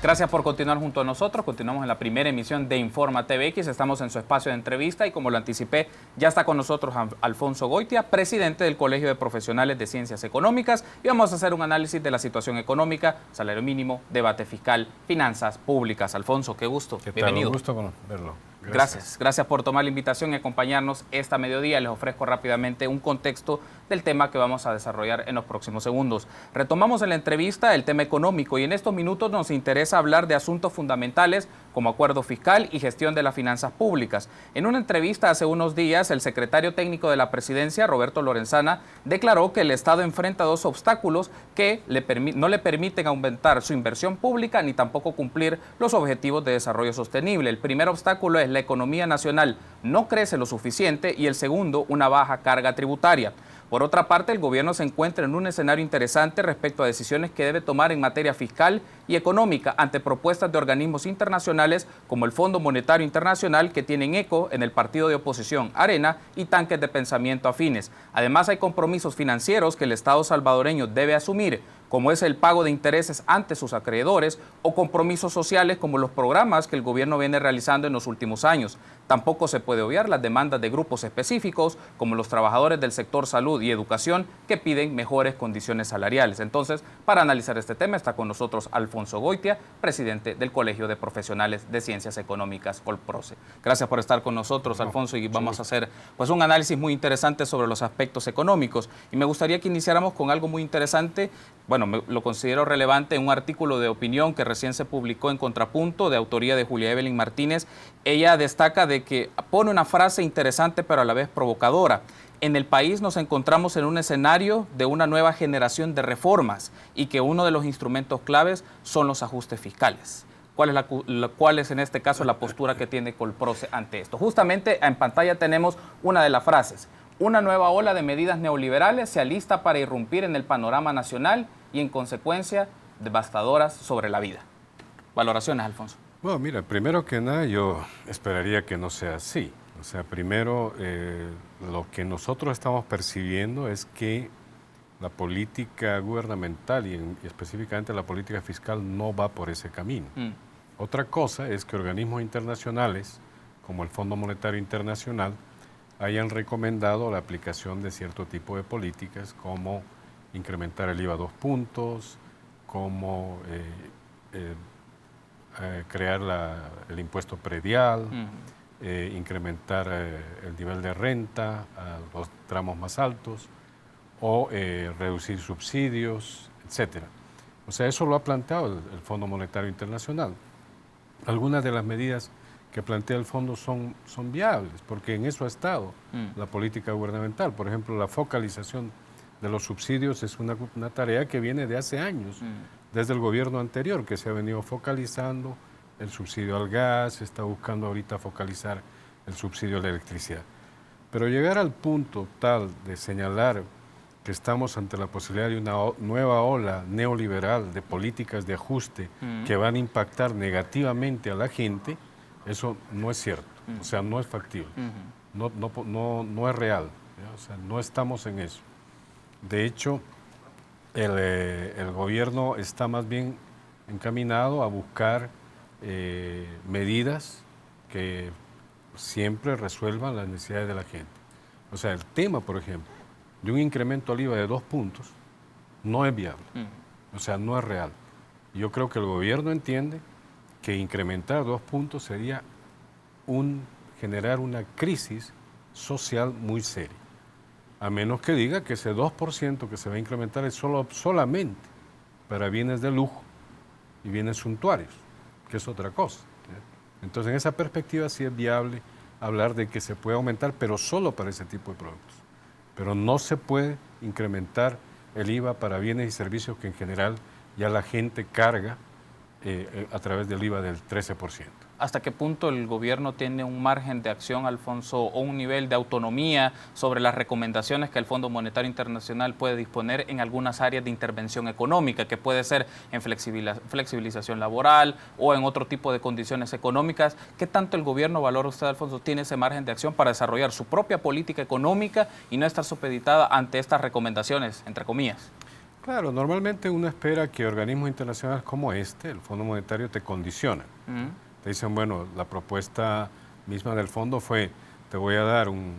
Gracias por continuar junto a nosotros. Continuamos en la primera emisión de Informa TVX. Estamos en su espacio de entrevista y, como lo anticipé, ya está con nosotros Alfonso Goitia, presidente del Colegio de Profesionales de Ciencias Económicas, y vamos a hacer un análisis de la situación económica, salario mínimo, debate fiscal, finanzas públicas. Alfonso, qué gusto. ¿Qué tal? Bienvenido. Un gusto verlo. Gracias por tomar la invitación y acompañarnos esta mediodía. Les ofrezco rápidamente un contexto del tema que vamos a desarrollar en los próximos segundos. Retomamos en la entrevista el tema económico y en estos minutos nos interesa hablar de asuntos fundamentales como acuerdo fiscal y gestión de las finanzas públicas. En una entrevista hace unos días, el secretario técnico de la presidencia, Roberto Lorenzana, declaró que el Estado enfrenta dos obstáculos que no le permiten aumentar su inversión pública ni tampoco cumplir los objetivos de desarrollo sostenible. El primer obstáculo es la economía nacional no crece lo suficiente y el segundo, una baja carga tributaria. Por otra parte, el gobierno se encuentra en un escenario interesante respecto a decisiones que debe tomar en materia fiscal y económica ante propuestas de organismos internacionales como el Fondo Monetario Internacional, que tienen eco en el partido de oposición Arena y tanques de pensamiento afines. Además, hay compromisos financieros que el Estado salvadoreño debe asumir, como es el pago de intereses ante sus acreedores, o compromisos sociales como los programas que el gobierno viene realizando en los últimos años. Tampoco se puede obviar las demandas de grupos específicos, como los trabajadores del sector salud y educación, que piden mejores condiciones salariales. Entonces, para analizar este tema está con nosotros Alfonso Goitia, presidente del Colegio de Profesionales de Ciencias Económicas, Colproce. Gracias por estar con nosotros, Alfonso, y vamos a hacer un análisis muy interesante sobre los aspectos económicos. Y me gustaría que iniciáramos con algo muy interesante. Bueno, lo considero relevante en un artículo de opinión que recién se publicó en Contrapunto, de autoría de Julia Evelyn Martínez. Ella destaca de que pone una frase interesante pero a la vez provocadora. En el país nos encontramos en un escenario de una nueva generación de reformas y que uno de los instrumentos claves son los ajustes fiscales. ¿Cuál es en este caso la postura que tiene Colproce ante esto? Justamente en pantalla tenemos una de las frases. Una nueva ola de medidas neoliberales se alista para irrumpir en el panorama nacional y, en consecuencia, devastadoras sobre la vida. Valoraciones, Alfonso. Bueno, mira, primero que nada yo esperaría que no sea así. O sea, primero lo que nosotros estamos percibiendo es que la política gubernamental y específicamente la política fiscal no va por ese camino. Otra cosa es que organismos internacionales como el Fondo Monetario Internacional hayan recomendado la aplicación de cierto tipo de políticas como incrementar el IVA 2 puntos, como crear el impuesto predial, incrementar el nivel de renta a los tramos más altos o reducir subsidios, etcétera. O sea, eso lo ha planteado el Fondo Monetario Internacional. Algunas de las medidas que plantea el fondo son viables, porque en eso ha estado la política gubernamental. Por ejemplo, la focalización de los subsidios es una tarea que viene de hace años, desde el gobierno anterior, que se ha venido focalizando el subsidio al gas, se está buscando ahorita focalizar el subsidio a la electricidad. Pero llegar al punto tal de señalar que estamos ante la posibilidad de una nueva ola neoliberal de políticas de ajuste que van a impactar negativamente a la gente, eso no es cierto, o sea, no es factible, no es real, ¿ya? O sea, no estamos en eso. De hecho, el gobierno está más bien encaminado a buscar medidas que siempre resuelvan las necesidades de la gente. O sea, el tema, por ejemplo, de un incremento al IVA de 2 puntos no es viable, o sea, no es real. Yo creo que el gobierno entiende que incrementar 2 puntos sería generar una crisis social muy seria, a menos que diga que ese 2% que se va a incrementar es solamente para bienes de lujo y bienes suntuarios, que es otra cosa. Entonces, en esa perspectiva sí es viable hablar de que se puede aumentar, pero solo para ese tipo de productos. Pero no se puede incrementar el IVA para bienes y servicios que en general ya la gente carga a través del IVA del 13%. ¿Hasta qué punto el gobierno tiene un margen de acción, Alfonso, o un nivel de autonomía sobre las recomendaciones que el Fondo Monetario Internacional puede disponer en algunas áreas de intervención económica, que puede ser en flexibilización laboral o en otro tipo de condiciones económicas? ¿Qué tanto el gobierno, valora usted, Alfonso, tiene ese margen de acción para desarrollar su propia política económica y no estar supeditada ante estas recomendaciones, entre comillas? Claro, normalmente uno espera que organismos internacionales como este, el Fondo Monetario, te condicionan. Te dicen, bueno, la propuesta misma del fondo fue, te voy a dar un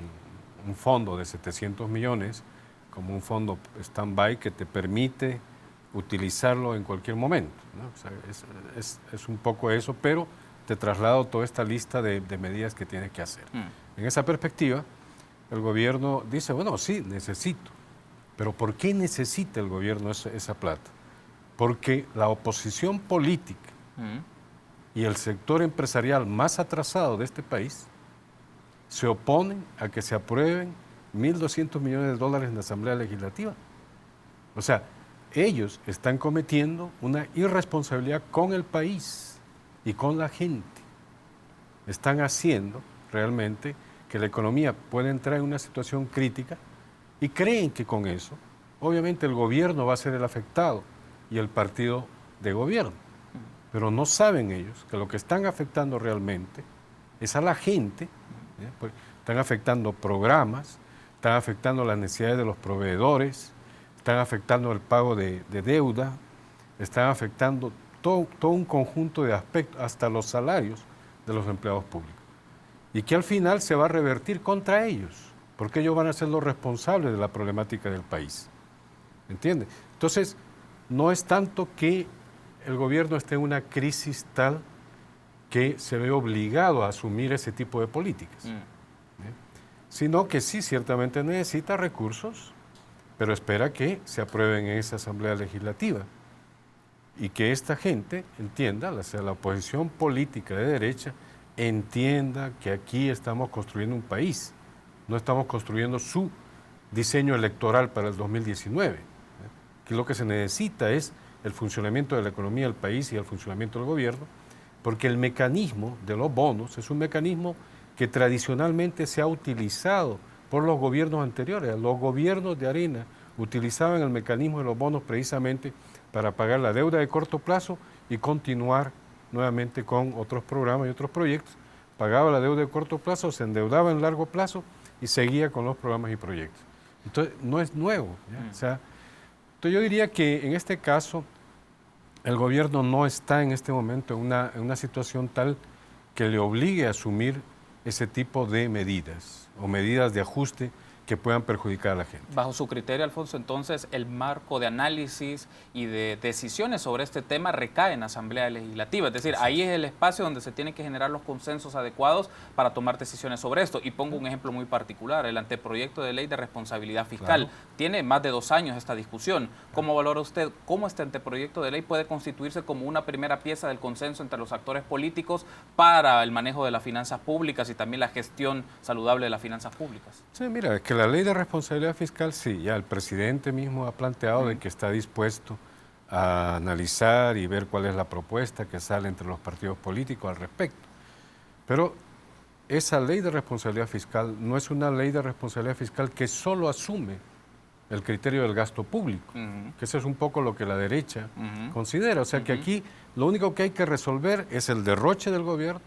fondo de 700 millones como un fondo stand-by que te permite utilizarlo en cualquier momento, ¿no? O sea, es un poco eso, pero te traslado toda esta lista de medidas que tienes que hacer. En esa perspectiva, el gobierno dice, bueno, sí, necesito. Pero ¿por qué necesita el gobierno esa plata? Porque la oposición política y el sector empresarial más atrasado de este país se oponen a que se aprueben 1.200 millones de dólares en la Asamblea Legislativa. O sea, ellos están cometiendo una irresponsabilidad con el país y con la gente. Están haciendo realmente que la economía pueda entrar en una situación crítica y creen que con eso, obviamente el gobierno va a ser el afectado y el partido de gobierno. Pero no saben ellos que lo que están afectando realmente es a la gente, pues, están afectando programas, están afectando las necesidades de los proveedores, están afectando el pago de deuda, están afectando todo un conjunto de aspectos, hasta los salarios de los empleados públicos. Y que al final se va a revertir contra ellos, porque ellos van a ser los responsables de la problemática del país. ¿Entiende? Entonces, no es tanto que el gobierno esté en una crisis tal que se ve obligado a asumir ese tipo de políticas, sino que sí, ciertamente necesita recursos, pero espera que se aprueben en esa Asamblea Legislativa y que esta gente entienda, o sea, la oposición política de derecha, entienda que aquí estamos construyendo un país, no estamos construyendo su diseño electoral para el 2019, que lo que se necesita es el funcionamiento de la economía del país y el funcionamiento del gobierno, porque el mecanismo de los bonos es un mecanismo que tradicionalmente se ha utilizado por los gobiernos anteriores. Los gobiernos de Arena utilizaban el mecanismo de los bonos precisamente para pagar la deuda de corto plazo y continuar nuevamente con otros programas y otros proyectos. Pagaba la deuda de corto plazo, se endeudaba en largo plazo y seguía con los programas y proyectos. Entonces, no es nuevo, ¿ya? O sea, entonces yo diría que en este caso el gobierno no está en este momento en una situación tal que le obligue a asumir ese tipo de medidas o medidas de ajuste que puedan perjudicar a la gente. Bajo su criterio, Alfonso, entonces el marco de análisis y de decisiones sobre este tema recae en la Asamblea Legislativa. Es decir, ahí es el espacio donde se tienen que generar los consensos adecuados para tomar decisiones sobre esto. Y pongo un ejemplo muy particular, el anteproyecto de ley de responsabilidad fiscal. Claro. Tiene más de 2 años esta discusión. ¿Cómo valora usted cómo este anteproyecto de ley puede constituirse como una primera pieza del consenso entre los actores políticos para el manejo de las finanzas públicas y también la gestión saludable de las finanzas públicas? Sí, mira, es que la ley de responsabilidad fiscal, sí, ya el presidente mismo ha planteado de que está dispuesto a analizar y ver cuál es la propuesta que sale entre los partidos políticos al respecto. Pero esa ley de responsabilidad fiscal no es una ley de responsabilidad fiscal que solo asume el criterio del gasto público, que eso es un poco lo que la derecha considera. O sea que aquí lo único que hay que resolver es el derroche del gobierno,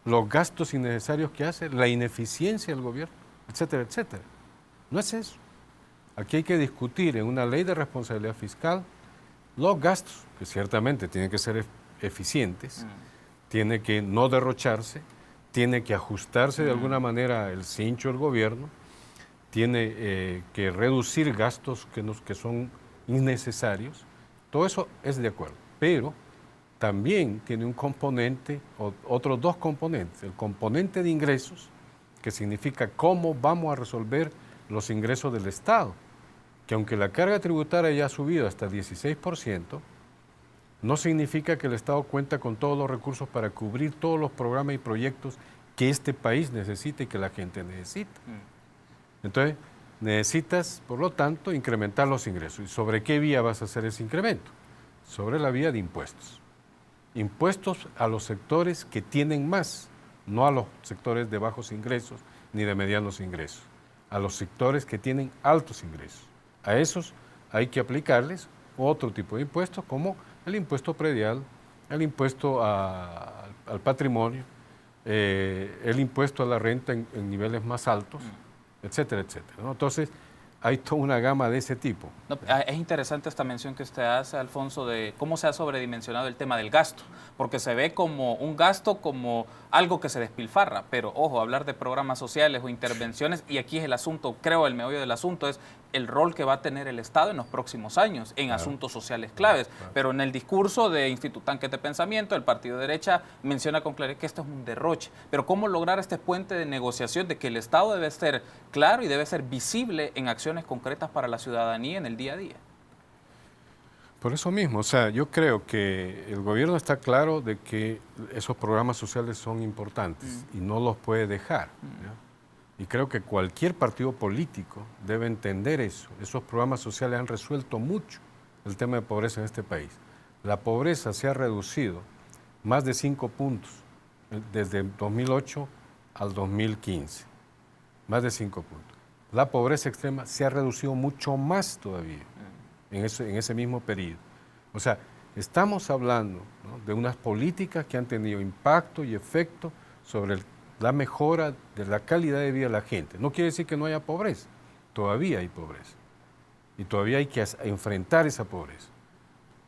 los gastos innecesarios que hace, la ineficiencia del gobierno, etcétera, etcétera. No es eso. Aquí hay que discutir en una ley de responsabilidad fiscal los gastos, que ciertamente tienen que ser eficientes, tiene que no derrocharse, tiene que ajustarse de alguna manera el cincho del gobierno, tiene que reducir gastos que son innecesarios. Todo eso es de acuerdo, pero también tiene un componente, otros 2 componentes. El componente de ingresos, que significa cómo vamos a resolver los ingresos del Estado, que aunque la carga tributaria ya ha subido hasta el 16%, no significa que el Estado cuenta con todos los recursos para cubrir todos los programas y proyectos que este país necesita y que la gente necesita. Entonces, necesitas, por lo tanto, incrementar los ingresos. ¿Y sobre qué vía vas a hacer ese incremento? Sobre la vía de impuestos. Impuestos a los sectores que tienen más, no a los sectores de bajos ingresos ni de medianos ingresos, a los sectores que tienen altos ingresos. A esos hay que aplicarles otro tipo de impuestos, como el impuesto predial, el impuesto al patrimonio, el impuesto a la renta en niveles más altos, etcétera, etcétera, ¿no? Entonces, hay toda una gama de ese tipo. No, es interesante esta mención que usted hace, Alfonso, de cómo se ha sobredimensionado el tema del gasto, porque se ve como un gasto, como algo que se despilfarra, pero ojo, hablar de programas sociales o intervenciones, y aquí es el asunto, creo el meollo del asunto es el rol que va a tener el Estado en los próximos años en asuntos sociales claves, pero en el discurso de Institutanques de Pensamiento, el partido de derecha menciona con claridad que esto es un derroche, pero ¿cómo lograr este puente de negociación de que el Estado debe ser claro y debe ser visible en acciones concretas para la ciudadanía en el día a día? Por eso mismo, o sea, yo creo que el gobierno está claro de que esos programas sociales son importantes y no los puede dejar. ¿Ya? Y creo que cualquier partido político debe entender eso. Esos programas sociales han resuelto mucho el tema de pobreza en este país. La pobreza se ha reducido más de 5 puntos desde 2008 al 2015. Más de 5 puntos. La pobreza extrema se ha reducido mucho más todavía en ese mismo periodo. O sea, estamos hablando, ¿no?, de unas políticas que han tenido impacto y efecto sobre la mejora de la calidad de vida de la gente. No quiere decir que no haya pobreza, todavía hay pobreza. Y todavía hay que enfrentar esa pobreza.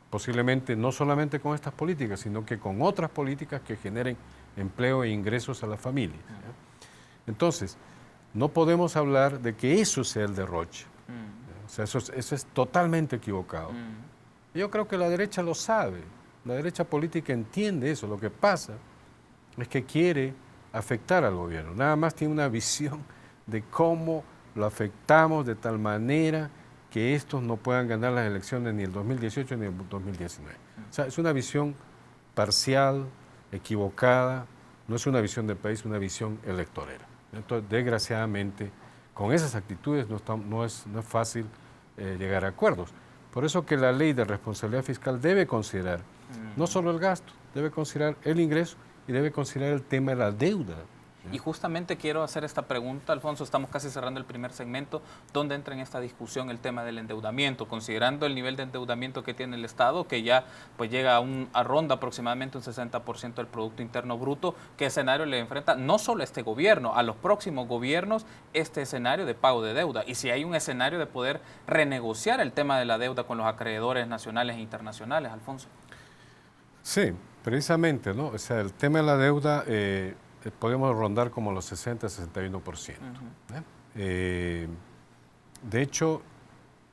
Posiblemente no solamente con estas políticas, sino que con otras políticas que generen empleo e ingresos a las familias. ¿Ya? Entonces, no podemos hablar de que eso sea el derroche. O sea, eso es totalmente equivocado. Yo creo que la derecha lo sabe. La derecha política entiende eso. Lo que pasa es que quiere afectar al gobierno. Nada más tiene una visión de cómo lo afectamos de tal manera que estos no puedan ganar las elecciones ni el 2018 ni el 2019. O sea, es una visión parcial, equivocada, no es una visión del país, es una visión electorera. Entonces, desgraciadamente, con esas actitudes no es fácil llegar a acuerdos. Por eso que la ley de responsabilidad fiscal debe considerar no solo el gasto, debe considerar el ingreso y debe considerar el tema de la deuda. Y justamente quiero hacer esta pregunta, Alfonso, estamos casi cerrando el primer segmento, ¿dónde entra en esta discusión el tema del endeudamiento? Considerando el nivel de endeudamiento que tiene el Estado, que ya pues llega a ronda aproximadamente un 60% del Producto Interno Bruto, ¿qué escenario le enfrenta no solo a este gobierno, a los próximos gobiernos, este escenario de pago de deuda? Y si hay un escenario de poder renegociar el tema de la deuda con los acreedores nacionales e internacionales, Alfonso. Sí, precisamente, ¿no? O sea, el tema de la deuda podemos rondar como los 60-61%. De hecho,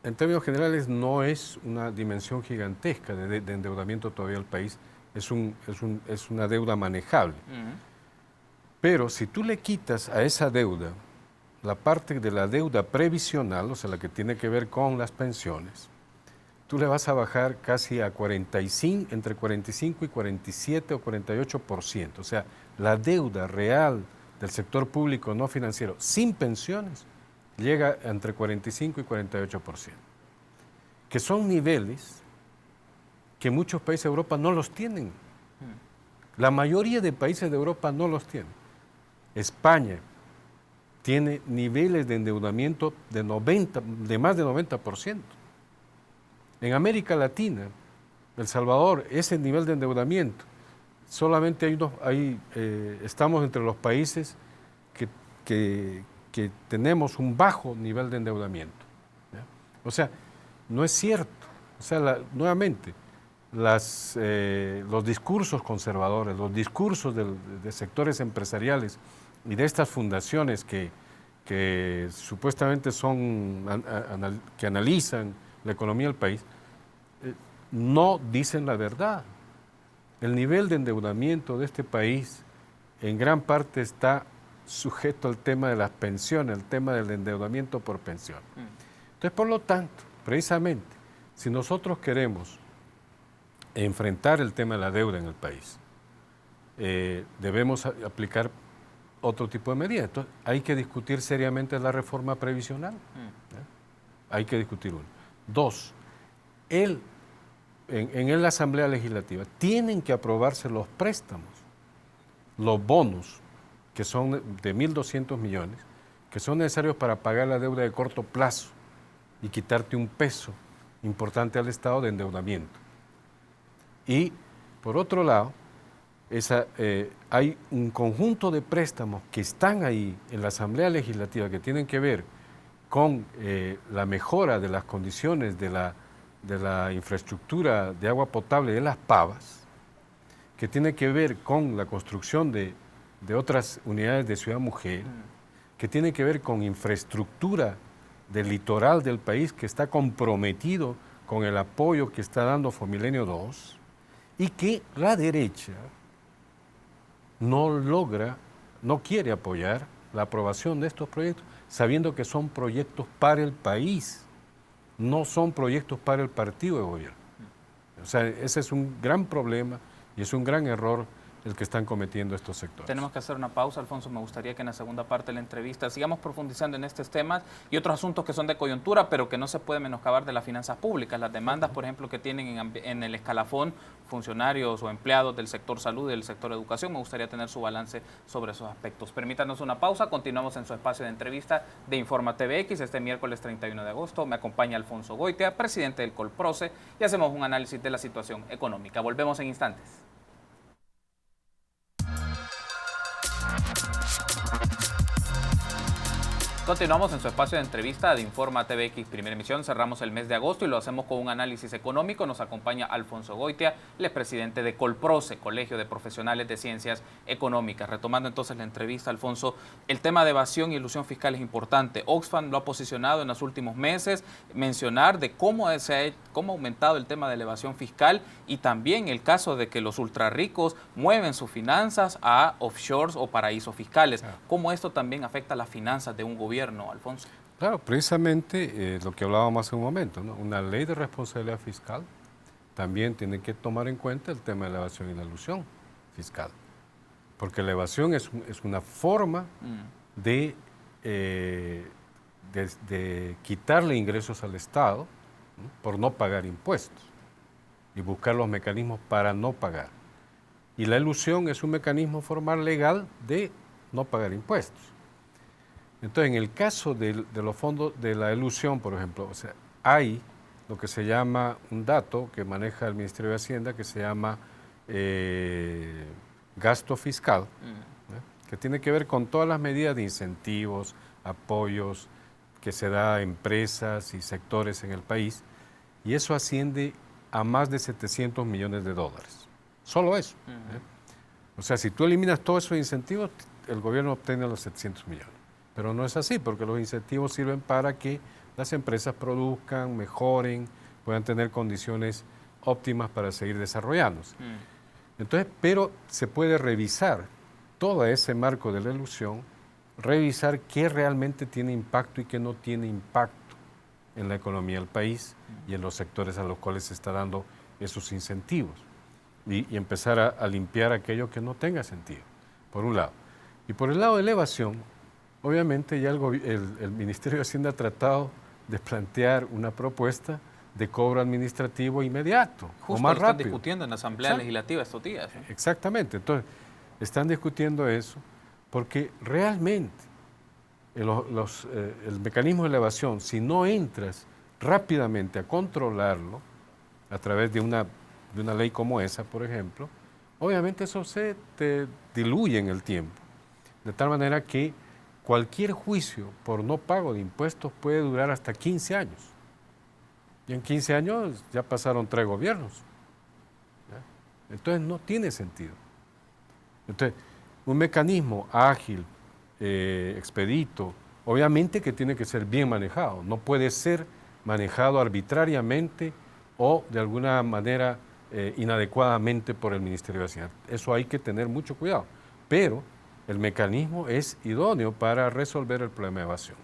en términos generales no es una dimensión gigantesca de endeudamiento todavía del país, es una deuda manejable. Pero si tú le quitas a esa deuda la parte de la deuda previsional, o sea, la que tiene que ver con las pensiones, tú le vas a bajar casi a entre 45 y 47 o 48%. O sea, la deuda real del sector público no financiero sin pensiones llega entre 45 y 48%, que son niveles que muchos países de Europa no los tienen. La mayoría de países de Europa no los tienen. España tiene niveles de endeudamiento de más de 90%. En América Latina, El Salvador, ese nivel de endeudamiento, solamente estamos entre los países que tenemos un bajo nivel de endeudamiento. ¿Ya? O sea, no es cierto. O sea, nuevamente, los discursos conservadores, los discursos de sectores empresariales y de estas fundaciones que supuestamente que analizan la economía del país, no dicen la verdad. El nivel de endeudamiento de este país en gran parte está sujeto al tema de las pensiones, al tema del endeudamiento por pensión. Entonces, por lo tanto, precisamente, si nosotros queremos enfrentar el tema de la deuda en el país, debemos aplicar otro tipo de medidas. Entonces, hay que discutir seriamente la reforma previsional. Hay que discutir uno. Dos, en la Asamblea Legislativa tienen que aprobarse los préstamos, los bonos, que son de 1.200 millones, que son necesarios para pagar la deuda de corto plazo y quitarte un peso importante al Estado de endeudamiento. Y, por otro lado, hay un conjunto de préstamos que están ahí en la Asamblea Legislativa que tienen que ver con la mejora de las condiciones de la infraestructura de agua potable de Las Pavas, que tiene que ver con la construcción de otras unidades de Ciudad Mujer, que tiene que ver con infraestructura del litoral del país que está comprometido con el apoyo que está dando Fomilenio 2 y que la derecha no quiere apoyar la aprobación de estos proyectos, sabiendo que son proyectos para el país, no son proyectos para el partido de gobierno. O sea, ese es un gran problema y es un gran error el que están cometiendo estos sectores. Tenemos que hacer una pausa, Alfonso. Me gustaría que en la segunda parte de la entrevista sigamos profundizando en estos temas y otros asuntos que son de coyuntura, pero que no se pueden menoscabar de las finanzas públicas. Las demandas, por ejemplo, que tienen en el escalafón funcionarios o empleados del sector salud y del sector educación. Me gustaría tener su balance sobre esos aspectos. Permítanos una pausa. Continuamos en su espacio de entrevista de Informa TVX este miércoles 31 de agosto. Me acompaña Alfonso Goitia, presidente del Colproce, y hacemos un análisis de la situación económica. Volvemos en instantes. Continuamos en su espacio de entrevista de Informa TVX Primera Emisión. Cerramos el mes de agosto y lo hacemos con un análisis económico. Nos acompaña Alfonso Goitia, el presidente de Colproce, Colegio de Profesionales de Ciencias Económicas. Retomando entonces la entrevista, Alfonso, el tema de evasión y elusión fiscal es importante. Oxfam lo ha posicionado en los últimos meses, mencionar de cómo ha aumentado el tema de la evasión fiscal y también el caso de que los ultrarricos mueven sus finanzas a offshores o paraísos fiscales. ¿Cómo esto también afecta las finanzas de un gobierno, Alfonso? Claro, precisamente lo que hablábamos hace un momento, ¿no? Una ley de responsabilidad fiscal también tiene que tomar en cuenta el tema de la evasión y la elusión fiscal, porque la evasión es una forma de quitarle ingresos al Estado, ¿no? Por no pagar impuestos y buscar los mecanismos para no pagar. Y la elusión es un mecanismo formal legal de no pagar impuestos. Entonces, en el caso de los fondos de la elusión, por ejemplo, o sea, hay lo que se llama un dato que maneja el Ministerio de Hacienda que se llama gasto fiscal, ¿no? Que tiene que ver con todas las medidas de incentivos, apoyos que se da a empresas y sectores en el país, y eso asciende a más de 700 millones de dólares. Solo eso. O sea, si tú eliminas todos esos incentivos, el gobierno obtiene los 700 millones. Pero no es así, porque los incentivos sirven para que las empresas produzcan, mejoren, puedan tener condiciones óptimas para seguir desarrollándose. Entonces, pero se puede revisar todo ese marco de la elusión, revisar qué realmente tiene impacto y qué no tiene impacto en la economía del país y en los sectores a los cuales se está dando esos incentivos y empezar a limpiar aquello que no tenga sentido, por un lado. Y por el lado de la evasión, obviamente ya el Ministerio de Hacienda ha tratado de plantear una propuesta de cobro administrativo inmediato, Justo o más lo están rápido. discutiendo en la Asamblea Legislativa estos días. Exactamente. Entonces, están discutiendo eso porque realmente el mecanismo de la evasión, si no entras rápidamente a controlarlo a través de una ley como esa, por ejemplo, obviamente eso se te diluye en el tiempo. De tal manera que cualquier juicio por no pago de impuestos puede durar hasta 15 años. Y en 15 años ya pasaron 3 gobiernos. ¿Ya? Entonces no tiene sentido. Entonces, un mecanismo ágil, expedito, obviamente que tiene que ser bien manejado. No puede ser manejado arbitrariamente o de alguna manera inadecuadamente por el Ministerio de Hacienda. Eso hay que tener mucho cuidado. Pero el mecanismo es idóneo para resolver el problema de evasión.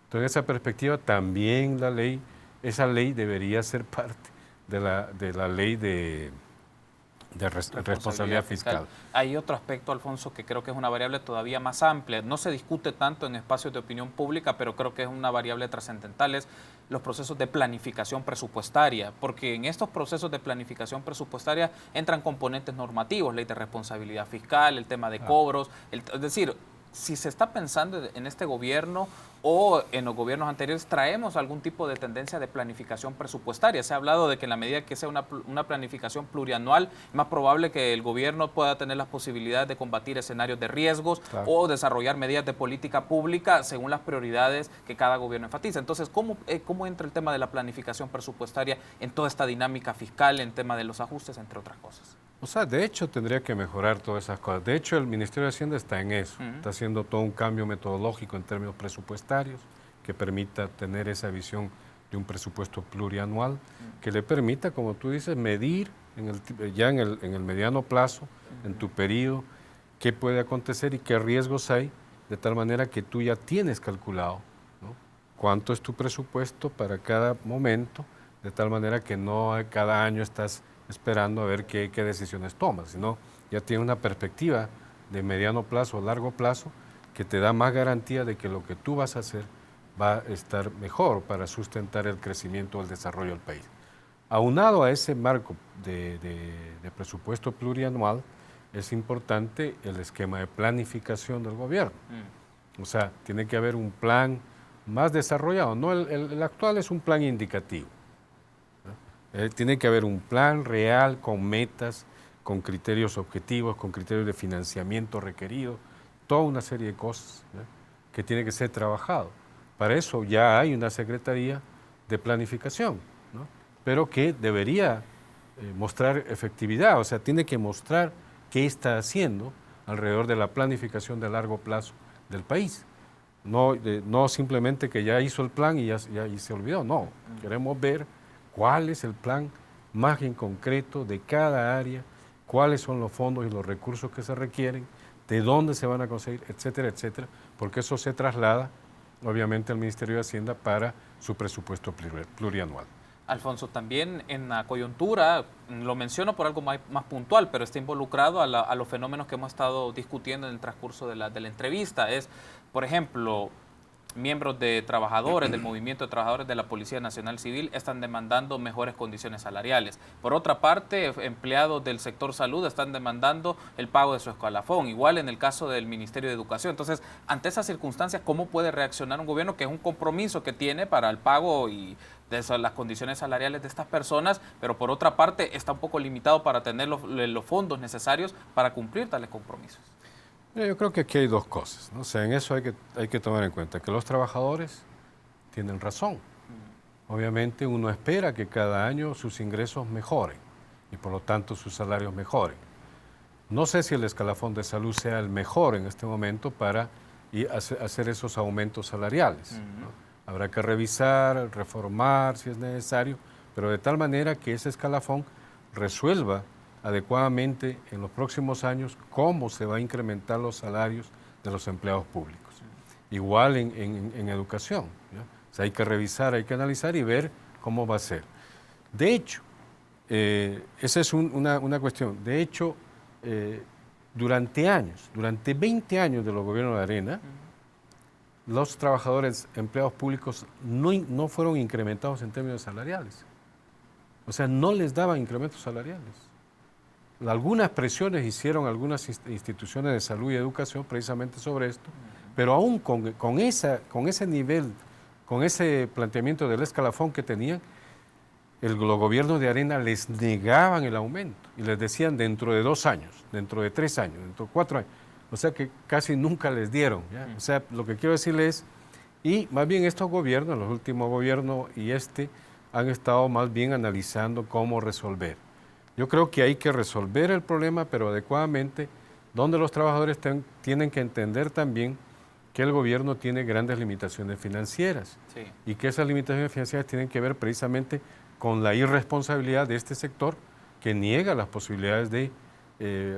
Entonces, en esa perspectiva, también esa ley debería ser parte de la ley de responsabilidad fiscal. Hay otro aspecto, Alfonso, que creo que es una variable todavía más amplia. No se discute tanto en espacios de opinión pública, pero creo que es una variable trascendental, es los procesos de planificación presupuestaria, porque en estos procesos de planificación presupuestaria entran componentes normativos, ley de responsabilidad fiscal, el tema de cobros, es decir, si se está pensando en este gobierno o en los gobiernos anteriores, traemos algún tipo de tendencia de planificación presupuestaria. Se ha hablado de que en la medida que sea una planificación plurianual, es más probable que el gobierno pueda tener las posibilidades de combatir escenarios de riesgos, claro, o desarrollar medidas de política pública según las prioridades que cada gobierno enfatiza. Entonces, ¿cómo entra el tema de la planificación presupuestaria en toda esta dinámica fiscal, en tema de los ajustes, entre otras cosas? O sea, de hecho tendría que mejorar todas esas cosas. De hecho, el Ministerio de Hacienda está en eso. Está haciendo todo un cambio metodológico en términos presupuestarios que permita tener esa visión de un presupuesto plurianual, que le permita, como tú dices, medir ya en el mediano plazo, en tu periodo, qué puede acontecer y qué riesgos hay, de tal manera que tú ya tienes calculado, ¿no?, cuánto es tu presupuesto para cada momento, de tal manera que no cada año estás esperando a ver qué decisiones tomas, sino ya tiene una perspectiva de mediano plazo o largo plazo que te da más garantía de que lo que tú vas a hacer va a estar mejor para sustentar el crecimiento o el desarrollo del país. Aunado a ese marco de presupuesto plurianual, es importante el esquema de planificación del gobierno. O sea, tiene que haber un plan más desarrollado. No, el actual es un plan indicativo. Tiene que haber un plan real con metas, con criterios objetivos, con criterios de financiamiento requerido, toda una serie de cosas, ¿no?, que tiene que ser trabajado. Para eso ya hay una Secretaría de Planificación, ¿no?, pero que debería mostrar efectividad, o sea, tiene que mostrar qué está haciendo alrededor de la planificación de largo plazo del país. No simplemente que ya hizo el plan y se olvidó, no, queremos ver cuál es el plan más en concreto de cada área, cuáles son los fondos y los recursos que se requieren, de dónde se van a conseguir, etcétera, etcétera, porque eso se traslada, obviamente, al Ministerio de Hacienda para su presupuesto plurianual. Alfonso, también en la coyuntura, lo menciono por algo más puntual, pero está involucrado a los fenómenos que hemos estado discutiendo en el transcurso de la entrevista. Es, por ejemplo, miembros de trabajadores, del movimiento de trabajadores de la Policía Nacional Civil están demandando mejores condiciones salariales. Por otra parte, empleados del sector salud están demandando el pago de su escalafón, igual en el caso del Ministerio de Educación. Entonces, ante esas circunstancias, ¿cómo puede reaccionar un gobierno que es un compromiso que tiene para el pago y de las condiciones salariales de estas personas, pero por otra parte está un poco limitado para tener los fondos necesarios para cumplir tales compromisos? Yo creo que aquí hay dos cosas, ¿no? O sea, en eso hay que tomar en cuenta que los trabajadores tienen razón. Obviamente uno espera que cada año sus ingresos mejoren y por lo tanto sus salarios mejoren. No sé si el escalafón de salud sea el mejor en este momento para hacer esos aumentos salariales, ¿no? Habrá que revisar, reformar si es necesario, pero de tal manera que ese escalafón resuelva adecuadamente en los próximos años cómo se va a incrementar los salarios de los empleados públicos. Igual en educación, ¿ya? O sea, hay que revisar, hay que analizar y ver cómo va a ser. De hecho, esa es una cuestión. De hecho, durante 20 años de los gobiernos de Arena, los trabajadores empleados públicos no fueron incrementados en términos salariales. O sea, no les daban incrementos salariales. Algunas presiones hicieron algunas instituciones de salud y educación precisamente sobre esto, pero aún con ese nivel, con ese planteamiento del escalafón que tenían, los gobiernos de Arena les negaban el aumento y les decían dentro de 2 años, dentro de 3 años, dentro de 4 años. O sea que casi nunca les dieron, ¿ya? O sea, lo que quiero decirles es, y más bien estos gobiernos, los últimos gobiernos y han estado más bien analizando cómo resolver. Yo creo que hay que resolver el problema, pero adecuadamente, donde los trabajadores tienen que entender también que el gobierno tiene grandes limitaciones financieras, sí, y que esas limitaciones financieras tienen que ver precisamente con la irresponsabilidad de este sector que niega las posibilidades de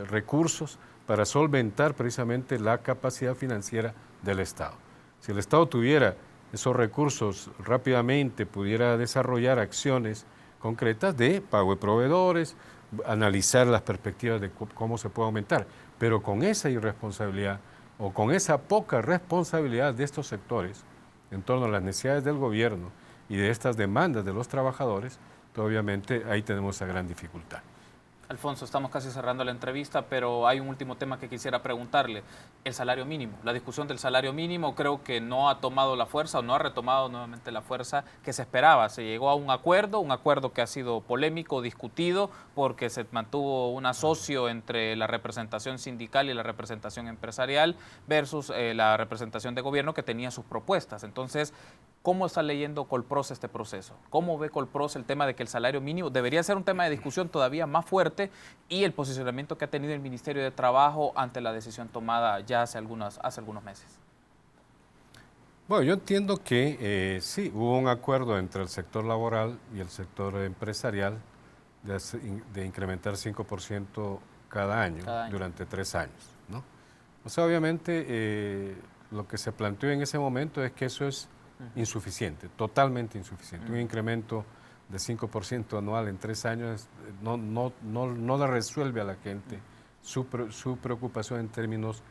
recursos para solventar precisamente la capacidad financiera del Estado. Si el Estado tuviera esos recursos rápidamente, pudiera desarrollar acciones concretas de pago de proveedores, analizar las perspectivas de cómo se puede aumentar, pero con esa irresponsabilidad o con esa poca responsabilidad de estos sectores en torno a las necesidades del gobierno y de estas demandas de los trabajadores, obviamente ahí tenemos esa gran dificultad. Alfonso, estamos casi cerrando la entrevista, pero hay un último tema que quisiera preguntarle. El salario mínimo. La discusión del salario mínimo creo que no ha tomado la fuerza o no ha retomado nuevamente la fuerza que se esperaba. Se llegó a un acuerdo que ha sido polémico, discutido, porque se mantuvo un asocio entre la representación sindical y la representación empresarial versus la representación de gobierno que tenía sus propuestas. Entonces, ¿cómo está leyendo Colpros este proceso? ¿Cómo ve Colpros el tema de que el salario mínimo debería ser un tema de discusión todavía más fuerte y el posicionamiento que ha tenido el Ministerio de Trabajo ante la decisión tomada ya hace algunos meses? Bueno, yo entiendo que sí, hubo un acuerdo entre el sector laboral y el sector empresarial de incrementar 5% cada año durante 3 años, ¿no? O sea, obviamente lo que se planteó en ese momento es que eso es insuficiente, totalmente insuficiente. Un incremento de 5% anual en 3 años no le resuelve a la gente su preocupación en términos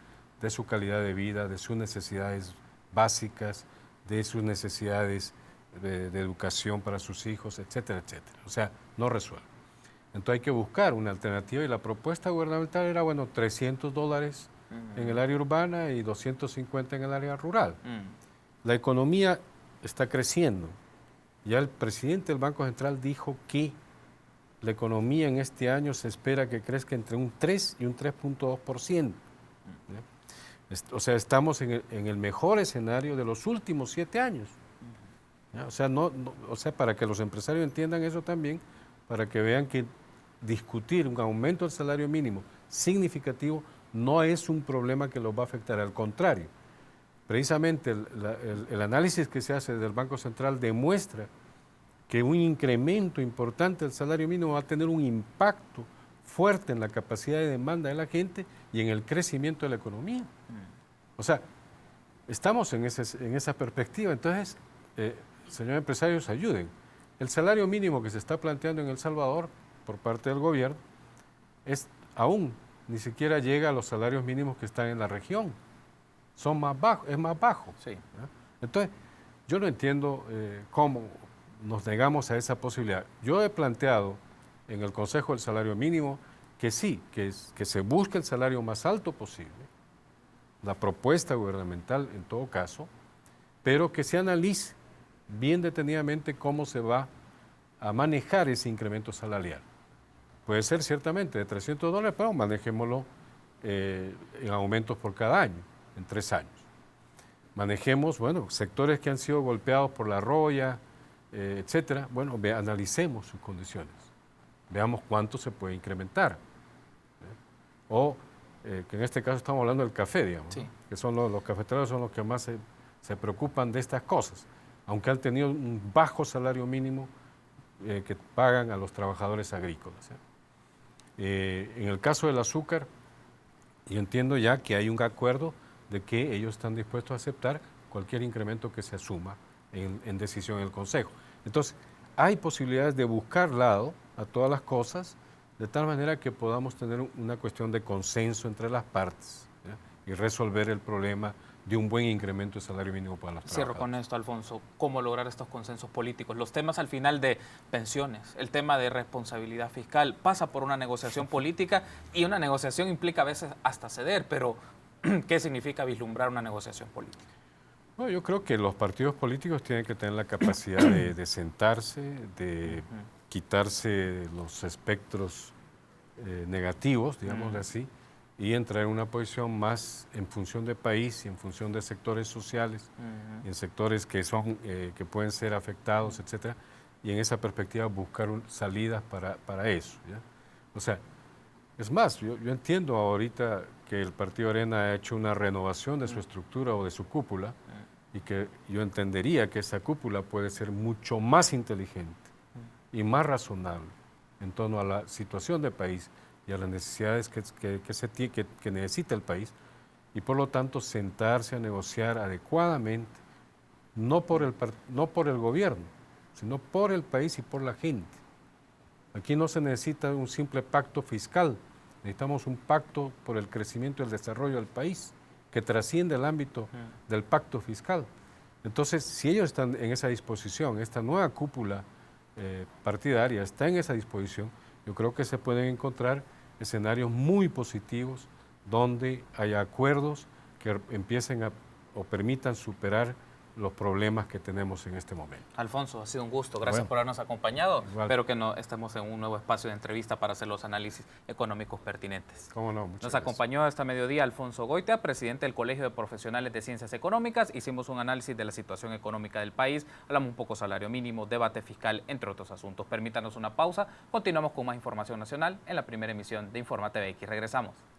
de su calidad de vida, de sus necesidades básicas, de sus necesidades de educación para sus hijos, etcétera, etcétera. O sea, no resuelve. Entonces hay que buscar una alternativa y la propuesta gubernamental era, bueno, $300 en el área urbana y 250 en el área rural. La economía está creciendo. Ya el presidente del Banco Central dijo que la economía en este año se espera que crezca entre un 3 y un 3.2%. O sea, estamos en el mejor escenario de los últimos 7 años. O sea, para que los empresarios entiendan eso también, para que vean que discutir un aumento del salario mínimo significativo no es un problema que los va a afectar, al contrario. Precisamente el análisis que se hace del Banco Central demuestra que un incremento importante del salario mínimo va a tener un impacto fuerte en la capacidad de demanda de la gente y en el crecimiento de la economía. O sea, estamos en esa perspectiva. Entonces, señores empresarios, ayuden. El salario mínimo que se está planteando en El Salvador por parte del gobierno aún ni siquiera llega a los salarios mínimos que están en la región. Son más bajos, es más bajo. Sí. Entonces, yo no entiendo cómo nos negamos a esa posibilidad. Yo he planteado en el Consejo del Salario Mínimo que sí, que se busque el salario más alto posible, la propuesta gubernamental en todo caso, pero que se analice bien detenidamente cómo se va a manejar ese incremento salarial. Puede ser ciertamente de $300, pero manejémoslo en aumentos por cada año, en 3 años. Manejemos, bueno, sectores que han sido golpeados por la roya, etcétera. Bueno, analicemos sus condiciones. Veamos cuánto se puede incrementar. O que en este caso estamos hablando del café, digamos, sí, ¿no? Que son los cafeteros son los que más se preocupan de estas cosas, aunque han tenido un bajo salario mínimo que pagan a los trabajadores agrícolas. En el caso del azúcar, yo entiendo ya que hay un acuerdo de que ellos están dispuestos a aceptar cualquier incremento que se asuma en decisión del Consejo. Entonces, hay posibilidades de buscar lado a todas las cosas, de tal manera que podamos tener una cuestión de consenso entre las partes, ¿ya? Y resolver el problema de un buen incremento de salario mínimo para los trabajadores. Cierro con esto, Alfonso. ¿Cómo lograr estos consensos políticos? Los temas al final de pensiones, el tema de responsabilidad fiscal, pasa por una negociación política y una negociación implica a veces hasta ceder, pero ¿qué significa vislumbrar una negociación política? Bueno, yo creo que los partidos políticos tienen que tener la capacidad de sentarse, de quitarse los espectros negativos, digámoslo así, y entrar en una posición más en función de país y en función de sectores sociales, y en sectores que pueden ser afectados, etcétera, y en esa perspectiva buscar salidas para eso, ¿ya? O sea, es más, yo entiendo ahorita que el Partido Arena ha hecho una renovación de su estructura o de su cúpula, y que yo entendería que esa cúpula puede ser mucho más inteligente y más razonable en torno a la situación del país y a las necesidades que necesita el país, y por lo tanto sentarse a negociar adecuadamente, no por el gobierno, sino por el país y por la gente. Aquí no se necesita un simple pacto fiscal, necesitamos un pacto por el crecimiento y el desarrollo del país, que trasciende el ámbito del pacto fiscal. Entonces, si ellos están en esa disposición, esta nueva cúpula partidaria está en esa disposición, yo creo que se pueden encontrar escenarios muy positivos donde haya acuerdos que empiecen o permitan superar los problemas que tenemos en este momento. Alfonso, ha sido un gusto. Gracias por habernos acompañado. Espero que estemos en un nuevo espacio de entrevista para hacer los análisis económicos pertinentes. Cómo no, muchas Nos gracias. acompañó esta mediodía Alfonso Goitia, presidente del Colegio de Profesionales de Ciencias Económicas. Hicimos un análisis de la situación económica del país. Hablamos un poco salario mínimo, debate fiscal, entre otros asuntos. Permítanos una pausa. Continuamos con más información nacional en la primera emisión de Informa TVX. Regresamos.